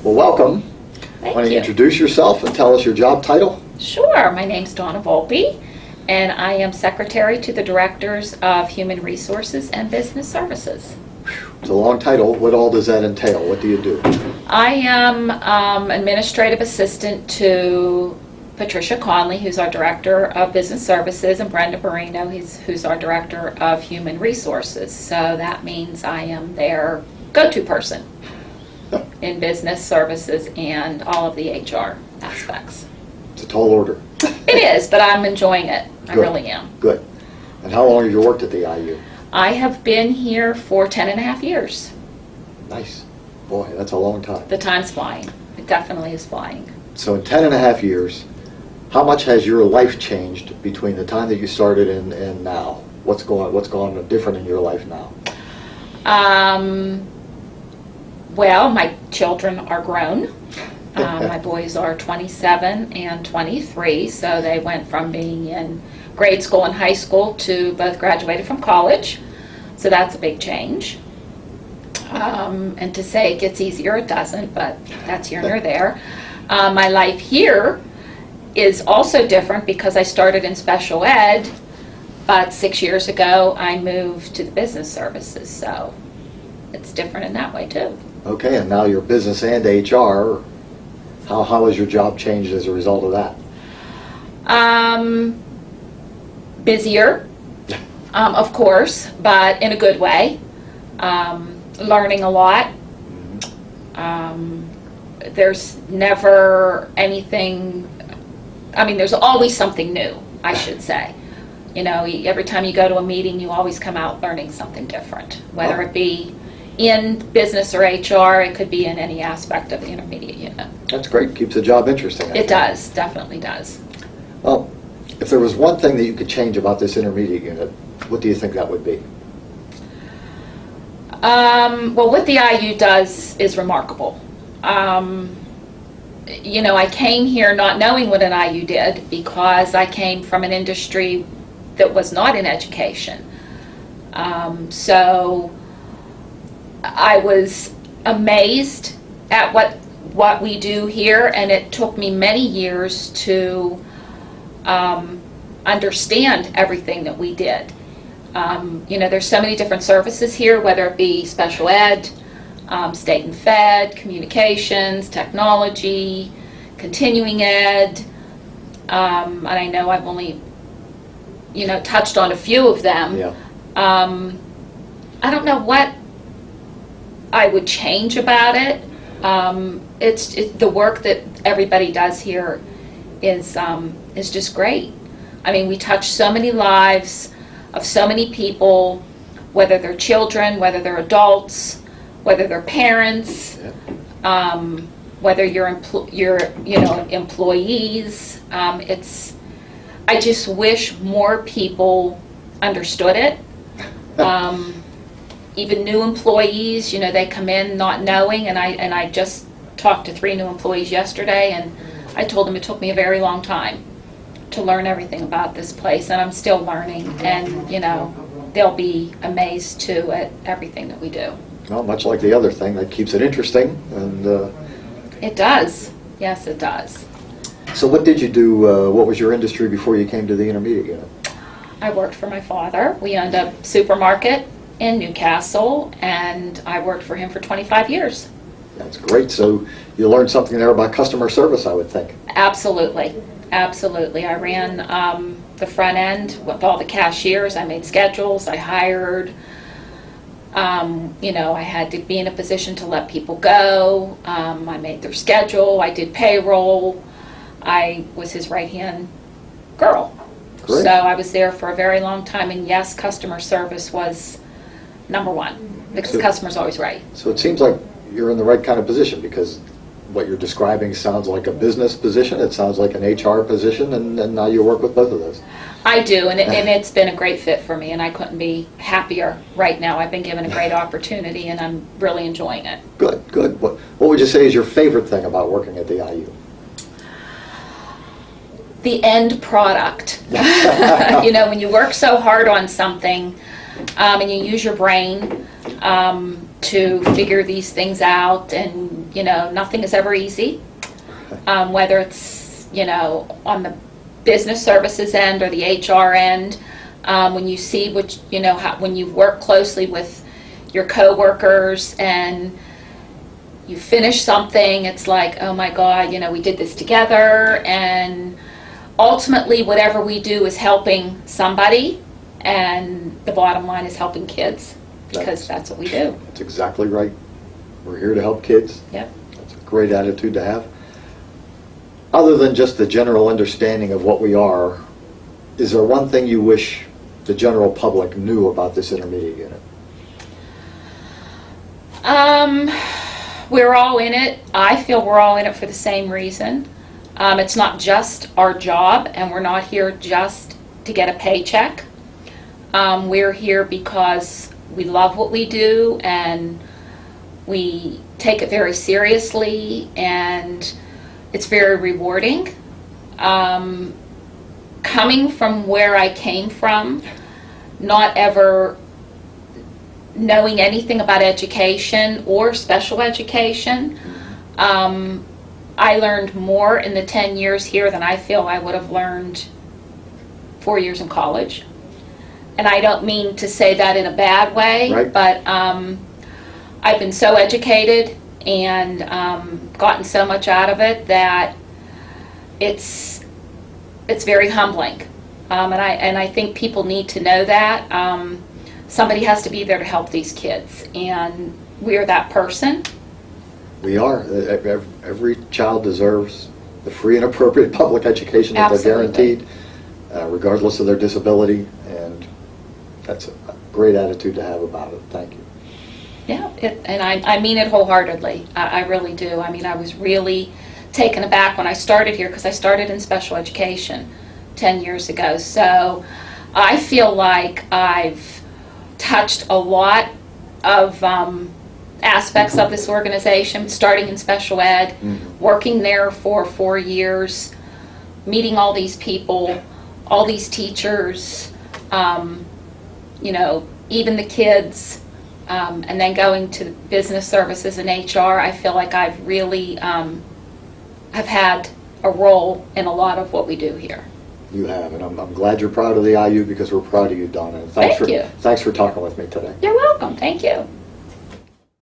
Well, welcome. Thank Why don't you you. introduce yourself and tell us your job title? Sure. My name's Donna Volpe, and I am Secretary to the Directors of Human Resources and Business Services. It's a long title. What all does that entail? What do you do? I am Administrative Assistant to Patricia Conley, who's our Director of Business Services, and Brenda Barino, who's our Director of Human Resources. So that means I am their go-to person in business services and all of the HR aspects. It's a tall order. It is, but I'm enjoying it. I Good. really am. Good. And how long have you worked at the IU? I have been here for 10.5 years. Nice. Boy, that's a long time. The time's flying. It definitely is flying. So in 10.5 years, how much has your life changed between the time that you started and now? What's gone different in your life now? Well, my children are grown. My boys are 27 and 23, so they went from being in grade school and high school to both graduated from college. So that's a big change. And to say it gets easier, it doesn't, but that's here nor there. My life here is also different because I started in special ed, but 6 years ago I moved to the business services, so it's different in that way too. Okay, and now you're business and HR. How has your job changed as a result of that? Busier, of course, but in a good way. Learning a lot. There's never anything, there's always something new, I should say. You know, every time you go to a meeting, you always come out learning something different, whether it be in business or HR, it could be in any aspect of the intermediate unit. That's great. Keeps the job interesting. I It think. does, definitely does. Well, if there was one thing that you could change about this intermediate unit, what do you think that would be? Well, what the IU does is remarkable. You know, I came here not knowing what an IU did because I came from an industry that was not in education. So I was amazed at what we do here, and it took me many years to understand everything that we did. You know, there's so many different services here, whether it be special ed, state and fed, communications, technology, continuing ed, and I know I've only, touched on a few of them. Yeah. I don't know what I would change about it. It's the work that everybody does here is just great. I mean, we touch so many lives of so many people, whether they're children, whether they're adults, whether they're parents, whether you're employees. I just wish more people understood it. Even new employees, they come in not knowing, and I just talked to 3 new employees yesterday, and I told them it took me a very long time to learn everything about this place, and I'm still learning, and they'll be amazed too at everything that we do. Well, much like the other thing, that keeps it interesting. And It does. Yes, it does. so what did you do, what was your industry before you came to the intermediate unit? I worked for my father. We owned a supermarket in Newcastle, and I worked for him for 25 years. That's great. So you learned something there about customer service, I would think. Absolutely. Absolutely. I ran the front end with all the cashiers. I made schedules. I hired. I had to be in a position to let people go. I made their schedule. I did payroll. I was his right-hand girl. Great. So I was there for a very long time, and yes, customer service was number one, because the customer's always right. So it seems like you're in the right kind of position, because what you're describing sounds like a business position, it sounds like an HR position, and now you work with both of those. I do, and it's been a great fit for me, and I couldn't be happier right now. I've been given a great opportunity, and I'm really enjoying it. Good, good. What would you say is your favorite thing about working at the IU? The end product. When you work so hard on something and you use your brain, to figure these things out, and nothing is ever easy, whether it's on the business services end or the HR end. When you see when you work closely with your coworkers and you finish something, it's like, oh my God, we did this together, and ultimately whatever we do is helping somebody, and the bottom line is helping kids, because that's what we do. That's exactly right. We're here to help kids. Yep. That's a great attitude to have. Other than just the general understanding of what we are, is there one thing you wish the general public knew about this intermediate unit? We're all in it. I feel we're all in it for the same reason. It's not just our job, and we're not here just to get a paycheck. We're here because we love what we do, and we take it very seriously, and it's very rewarding. Coming from where I came from, not ever knowing anything about education or special education, I learned more in the 10 years here than I feel I would have learned 4 years in college. And I don't mean to say that in a bad way, right. But I've been so educated and gotten so much out of it that it's very humbling. And I think people need to know that. Somebody has to be there to help these kids, and we're that person. We are. Every child deserves the free and appropriate public education that Absolutely. they're guaranteed, regardless of their disability, and that's a great attitude to have about it. Thank you. Yeah, and I mean it wholeheartedly. I really do. I mean, I was really taken aback when I started here, because I started in special education 10 years ago. So I feel like I've touched a lot of aspects of this organization, starting in special ed, working there for 4 years, meeting all these people, all these teachers, even the kids, and then going to business services and HR. I feel like I've really have had a role in a lot of what we do here. You have, and I'm glad you're proud of the IU, because we're proud of you, Donna. And Thank you. Thanks for talking with me today. You're welcome. Thank you.